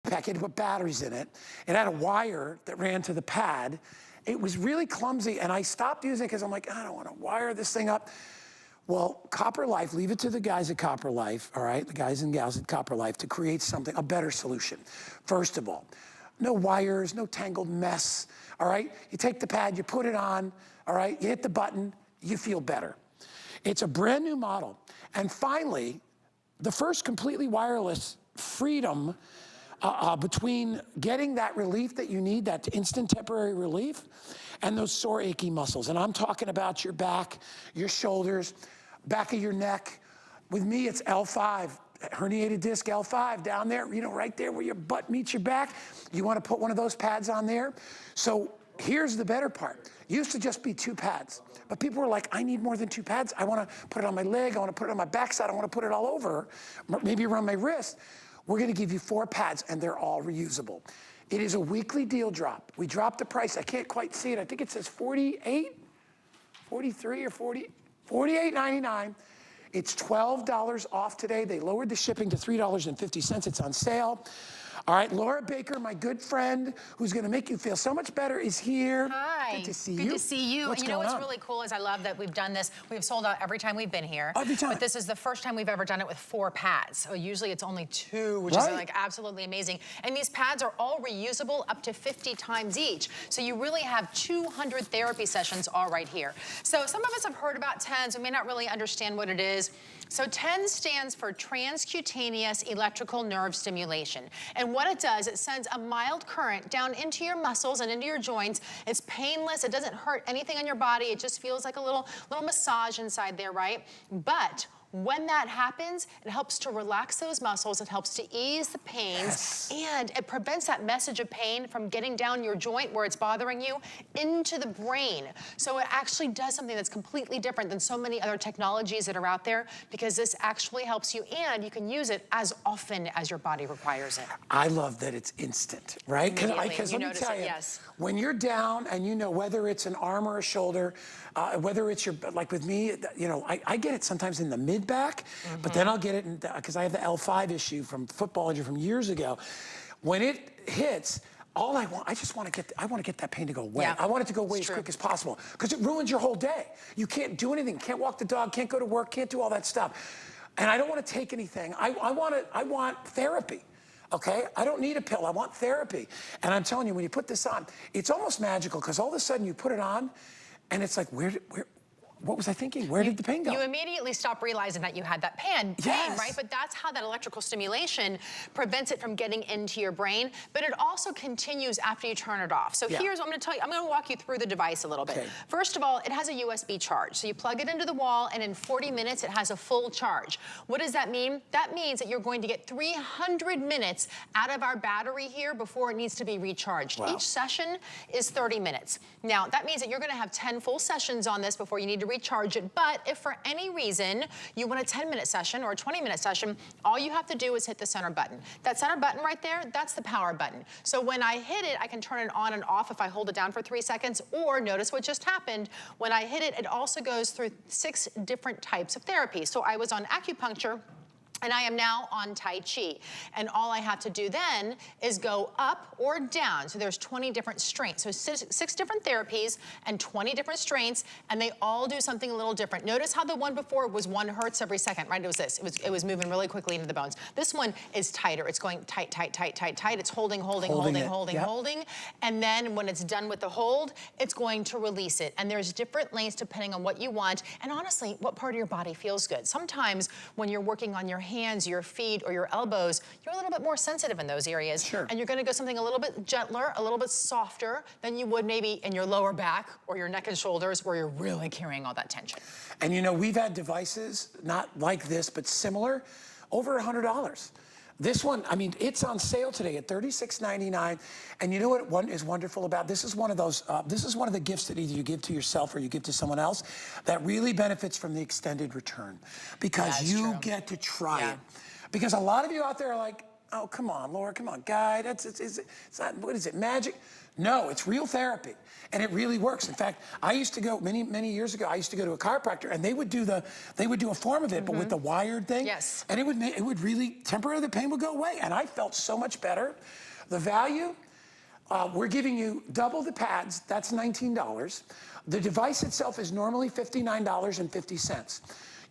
pack. You had to put batteries in it. It had a wire that ran to the pad. It was really clumsy, and I stopped using it because I'm like, I don't want to wire this thing up. Well, Copper Life, leave it to the guys at Copper Life, all right, the guys and gals at Copper Life, to create something, a better solution. First of all, no wires, no tangled mess, all right? You take the pad, you put it on, all right? You hit the button, you feel better. It's a brand new model. And finally, the first completely wireless freedom between getting that relief that you need, that instant temporary relief, and those sore achy muscles. And I'm talking about your back, your shoulders, back of your neck. With me, it's L5, herniated disc L5 down there, you know, right there where your butt meets your back. You want to put one of those pads on there. So here's the better part. Used to just be 2 pads. But people were like, I need more than 2 pads. I want to put it on my leg. I want to put it on my backside. I want to put it all over, maybe around my wrist. We're going to give you 4 pads, and they're all reusable. It is a weekly deal drop. We dropped the price. I can't quite see it. I think it says 48, 43 or 40, $48.99. It's $12 off today. They lowered the shipping to $3.50. It's on sale. All right, Laura Baker, my good friend, who's going to make you feel so much better, is here. Hi. Good to see you. Good to see you. What's you know going what's on? really cool is I love that we've done this. We've sold out every time we've been here. Every time. But this is the first time we've ever done it with 4 pads. So usually it's only 2, which is like absolutely amazing. And these pads are all reusable up to 50 times each. So you really have 200 therapy sessions all right here. So some of us have heard about TENS. We may not really understand what it is. So TENS stands for transcutaneous electrical nerve stimulation. And what it does, it sends a mild current down into your muscles and into your joints. It's painless. It doesn't hurt anything on your body. It just feels like a little massage inside there, right? But when that happens, it helps to relax those muscles, it helps to ease the pains, and it prevents that message of pain from getting down your joint where it's bothering you into the brain. So it actually does something that's completely different than so many other technologies that are out there, because this actually helps you, and you can use it as often as your body requires it. I love that it's instant, right? Because let me tell you, when you're down and you know whether it's an arm or a shoulder, whether it's your, like with me, you know, I get it sometimes in the mid-back, but then I'll get it because I have the L5 issue from football injury from years ago. When it hits, all I just want to get that pain to go away. I want it to go away as quick as possible, because it ruins your whole day. You can't do anything, can't walk the dog, can't go to work, can't do all that stuff. And I don't want to take anything. I want therapy. Okay, I don't need a pill, I want therapy. And I'm telling you, when you put this on, it's almost magical, because all of a sudden you put it on, and it's like, what was I thinking? Where did the pain go? You immediately stop realizing that you had that pain, right? But that's how that electrical stimulation prevents it from getting into your brain, but it also continues after you turn it off. So here's what I'm gonna tell you. I'm gonna walk you through the device a little bit. First of all, it has a USB charge. So you plug it into the wall, and in 40 minutes, it has a full charge. What does that mean? That means that you're going to get 300 minutes out of our battery here before it needs to be recharged. Each session is 30 minutes. Now, that means that you're gonna have 10 full sessions on this before you need to recharge it. But if for any reason you want a 10-minute session or a 20-minute session, all you have to do is hit the center button. That center button right there, that's the power button. So when I hit it, I can turn it on and off if I hold it down for 3 seconds, or notice what just happened. When I hit it, it also goes through 6 different types of therapy. So I was on acupuncture, and I am now on Tai Chi. And all I have to do then is go up or down. So there's 20 different strains. So 6 different therapies and 20 different strains, and they all do something a little different. Notice how the one before was 1 hertz every second, right? It was this. It was moving really quickly into the bones. This one is tighter. It's going tight, tight, tight, tight, tight. It's holding. And then when it's done with the hold, it's going to release it. And there's different lengths depending on what you want. And honestly, what part of your body feels good. Sometimes when you're working on your hands, your feet, or your elbows, you're a little bit more sensitive in those areas. And you're gonna go something a little bit gentler, a little bit softer than you would maybe in your lower back or your neck and shoulders, where you're really carrying all that tension. And you know, we've had devices, not like this, but similar, over $100. This one, I mean, it's on sale today at $36.99. And you know what is wonderful about this? Is one of those, this is one of the gifts that either you give to yourself or you give to someone else that really benefits from the extended return, because you get to try it. Because a lot of you out there are like, oh, come on, Laura, come on, guy, it's not, what is it, magic? No, it's real therapy, and it really works. In fact, I used to go, many years ago, I used to go to a chiropractor, and they would do a form of it, but with the wired thing. Yes. And it would really, temporarily, the pain would go away, and I felt so much better. The value, we're giving you double the pads, that's $19. The device itself is normally $59.50.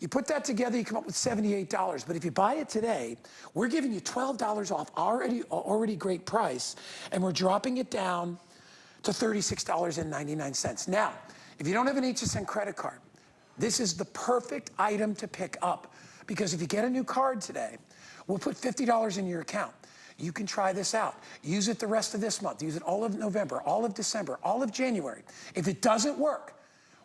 You put that together, you come up with $78. But if you buy it today, we're giving you $12 off, already great price, and we're dropping it down to $36.99. Now, if you don't have an HSN credit card, this is the perfect item to pick up, because if you get a new card today, we'll put $50 in your account. You can try this out. Use it the rest of this month. Use it all of November, all of December, all of January. If it doesn't work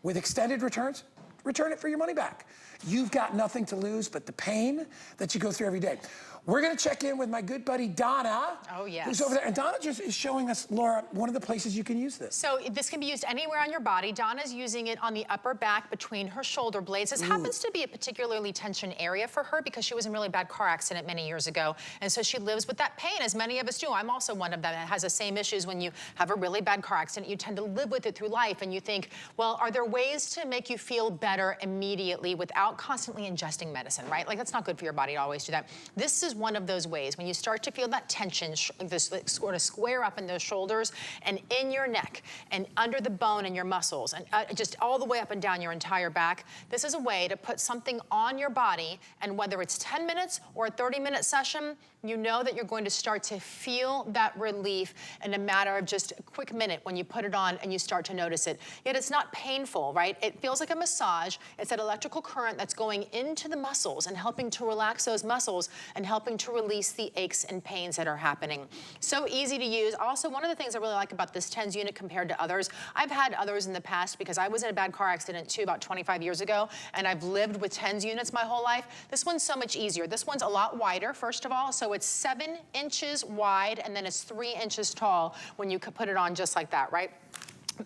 with extended returns, return it for your money back. You've got nothing to lose but the pain that you go through every day. We're gonna check in with my good buddy, Donna. Oh, yes. Who's over there. And Donna just is showing us, Laura, one of the places you can use this. So this can be used anywhere on your body. Donna's using it on the upper back between her shoulder blades. This happens to be a particularly tension area for her because she was in a really bad car accident many years ago. And so she lives with that pain, as many of us do. I'm also one of them that has the same issues. When you have a really bad car accident, you tend to live with it through life, and you think, well, are there ways to make you feel better immediately without constantly ingesting medicine, right? Like, that's not good for your body to always do that. This is one of those ways. When you start to feel that tension, this sort of square up in those shoulders and in your neck and under the bone and your muscles and just all the way up and down your entire back, this is a way to put something on your body, and whether it's 10 minutes or a 30-minute session, you know that you're going to start to feel that relief in a matter of just a quick minute when you put it on and you start to notice it. Yet it's not painful, right? It feels like a massage. It's that electrical current that's going into the muscles and helping to relax those muscles and helping to release the aches and pains that are happening. So easy to use. Also, one of the things I really like about this TENS unit compared to others, I've had others in the past because I was in a bad car accident too about 25 years ago, and I've lived with TENS units my whole life. This one's so much easier. This one's a lot wider, first of all, so it's 7 inches wide, and then it's 3 inches tall when you could put it on just like that, right?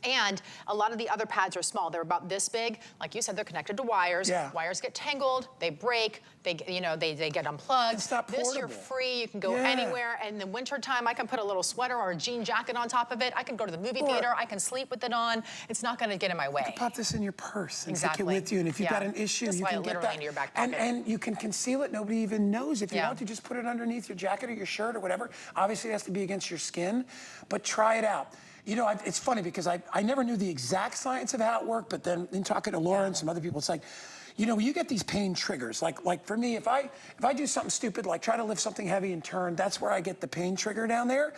And a lot of the other pads are small. They're about this big. Like you said, they're connected to wires. Yeah. Wires get tangled, they break, they get unplugged. It's not portable. This, you're free, you can go anywhere. And in the wintertime, I can put a little sweater or a jean jacket on top of it. I can go to the movie theater, I can sleep with it on. It's not gonna get in my way. You can pop this in your purse and Exactly. take it with you. And if you've got an issue, Just you slide can it get literally that. into your back pocket. And you can conceal it. Nobody even knows. If you want to, just put it underneath your jacket or your shirt or whatever. Obviously, it has to be against your skin, but try it out. You know, it's funny because I never knew the exact science of how it worked, but then in talking to Laura and some other people, it's like, you know, you get these pain triggers. Like for me, if I do something stupid, like try to lift something heavy and turn, that's where I get the pain trigger down there.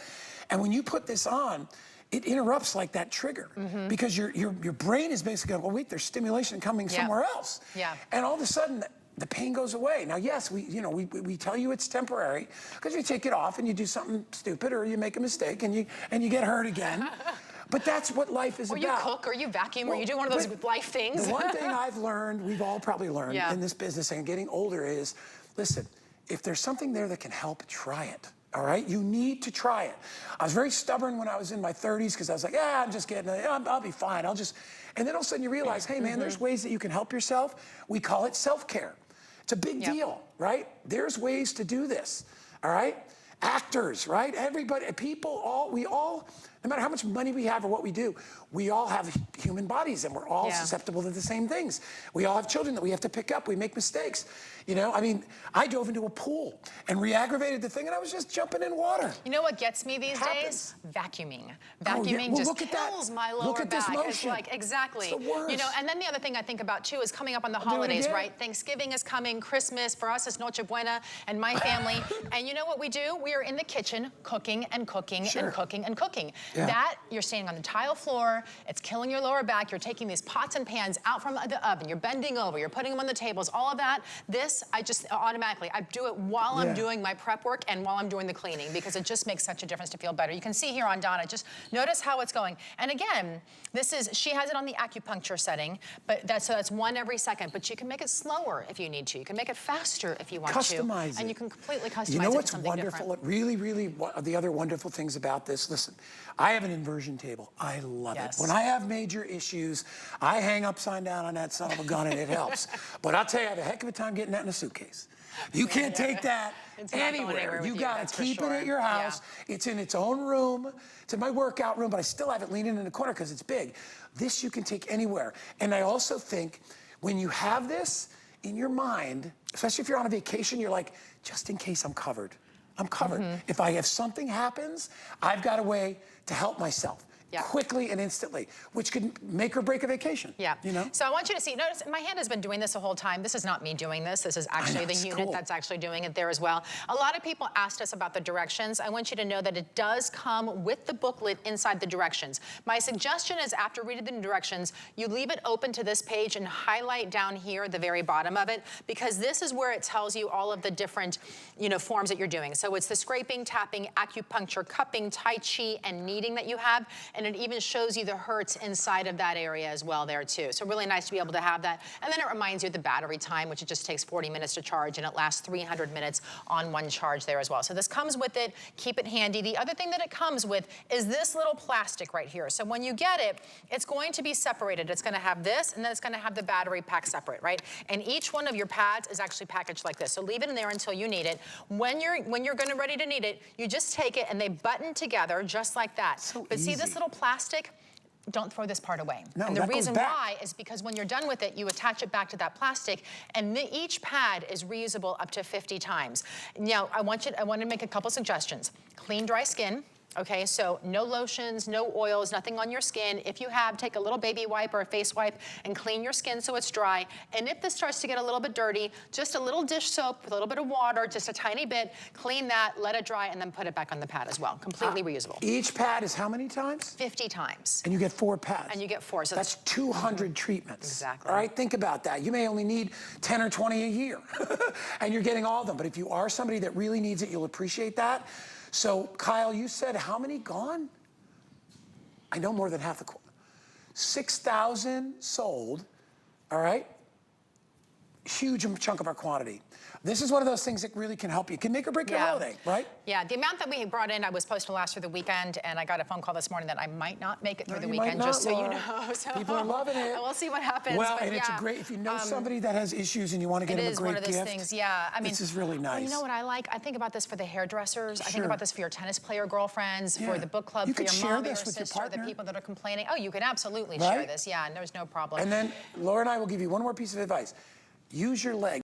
And when you put this on, it interrupts like that trigger because your brain is basically going, well, wait, there's stimulation coming somewhere else. Yeah. And all of a sudden, the pain goes away. Now, yes, we tell you it's temporary because you take it off and you do something stupid or you make a mistake and you get hurt again. But that's what life is about. Or you cook, or you vacuum, or you do one of those life things. The one thing I've learned, we've all probably learned in this business and getting older is, listen, if there's something there that can help, try it. All right, you need to try it. I was very stubborn when I was in my 30s because I was like, yeah, I'm just getting it. I'll be fine. And then all of a sudden you realize, hey man, there's ways that you can help yourself. We call it self-care. It's a big deal, right? There's ways to do this, all right? Actors, right? Everybody, people, we all, no matter how much money we have or what we do, we all have human bodies and we're all susceptible to the same things. We all have children that we have to pick up. We make mistakes. You know, I mean, I dove into a pool and re-aggravated the thing and I was just jumping in water. You know what gets me these days? Vacuuming. Vacuuming just kills my lower back. Look at this motion. It's like, exactly. It's the worst. You know, and then the other thing I think about too is coming up on the holidays, right? Thanksgiving is coming, Christmas, for us it's Noche Buena and my family. And you know what we do? We are in the kitchen cooking and cooking and cooking and cooking. That, you're standing on the tile floor, it's killing your lower back, you're taking these pots and pans out from the oven, you're bending over, you're putting them on the tables, all of that. This, I just automatically, I do it while I'm doing my prep work and while I'm doing the cleaning because it just makes such a difference to feel better. You can see here on Donna, just notice how it's going. And again, she has it on the acupuncture setting, but that's 1 every second, but you can make it slower if you need to. You can make it faster if you want to. Customize it. And you can completely customize it. You know what's something wonderful? different. Really, the other wonderful things about this, listen, I have an inversion table. I love it. When I have major issues, I hang upside down on that son of a gun and it helps. But I'll tell you, I have a heck of a time getting that in a suitcase. You can't take that It's not going anywhere. anywhere You with gotta that's for keep it sure. at your house. Yeah. It's in its own room. It's in my workout room, but I still have it leaning in the corner because it's big. This you can take anywhere. And I also think when you have this in your mind, especially if you're on a vacation, you're like, just in case I'm covered. I'm covered. If something happens, I've got a way to help myself. Yeah. Quickly and instantly, which could make or break a vacation. Yeah. You know? So I want you to see, notice my hand has been doing this the whole time. This is not me doing this. This is actually the unit that's actually doing it there as well. A lot of people asked us about the directions. I want you to know that it does come with the booklet inside the directions. My suggestion is after reading the directions, you leave it open to this page and highlight down here at the very bottom of it, because this is where it tells you all of the different, forms that you're doing. So it's the scraping, tapping, acupuncture, cupping, tai chi, and kneading that you have. And it even shows you the hertz inside of that area as well there too. So really nice to be able to have that. And then it reminds you of the battery time, which it just takes 40 minutes to charge, and it lasts 300 minutes on one charge there as well. So this comes with it. Keep it handy. The other thing that it comes with is this little plastic right here. So when you get it, it's going to be separated. It's going to have this, and then it's going to have the battery pack separate, right? And each one of your pads is actually packaged like this. So leave it in there until you need it. When you're ready to need it, you just take it and they button together just like that. So but see easy. this little plastic? Don't throw this part away. No, and the that goes reason back. why is because when you're done with it, you attach it back to that plastic, and each pad is reusable up to 50 times. Now, I want to make a couple suggestions. Clean, dry skin. Okay, so no lotions, no oils, nothing on your skin. If you have, take a little baby wipe or a face wipe and clean your skin so it's dry. And if this starts to get a little bit dirty, just a little dish soap with a little bit of water, just a tiny bit, clean that, let it dry, and then put it back on the pad as well. Completely reusable. Each pad is how many times? 50 times. And you get 4 pads. And you get 4. So that's 200 treatments. Exactly. All right, think about that. You may only need 10 or 20 a year, and you're getting all of them. But if you are somebody that really needs it, you'll appreciate that. So, Kyle, you said how many gone? I know more than half the 6,000 sold, all right? Huge chunk of our quantity. This is one of those things that really can help you. Can make or break your holiday, right? Yeah, the amount that we brought in, I was supposed to last through the weekend, and I got a phone call this morning that I might not make it through the weekend, just so you know. So people are loving it. We'll see what happens. Well, but and it's a great, if you know somebody that has issues and you want to get them a great gift. It is one of those things, yeah. I mean, this is really nice. Well, you know what I like? I think about this for the hairdressers. I think about this for your tennis player girlfriends, for the book club, for your mom, your sister, the people that are complaining. Oh, you can absolutely share this, yeah, and there's no problem. And then Laura and I will give you one more piece of advice. Use your leg.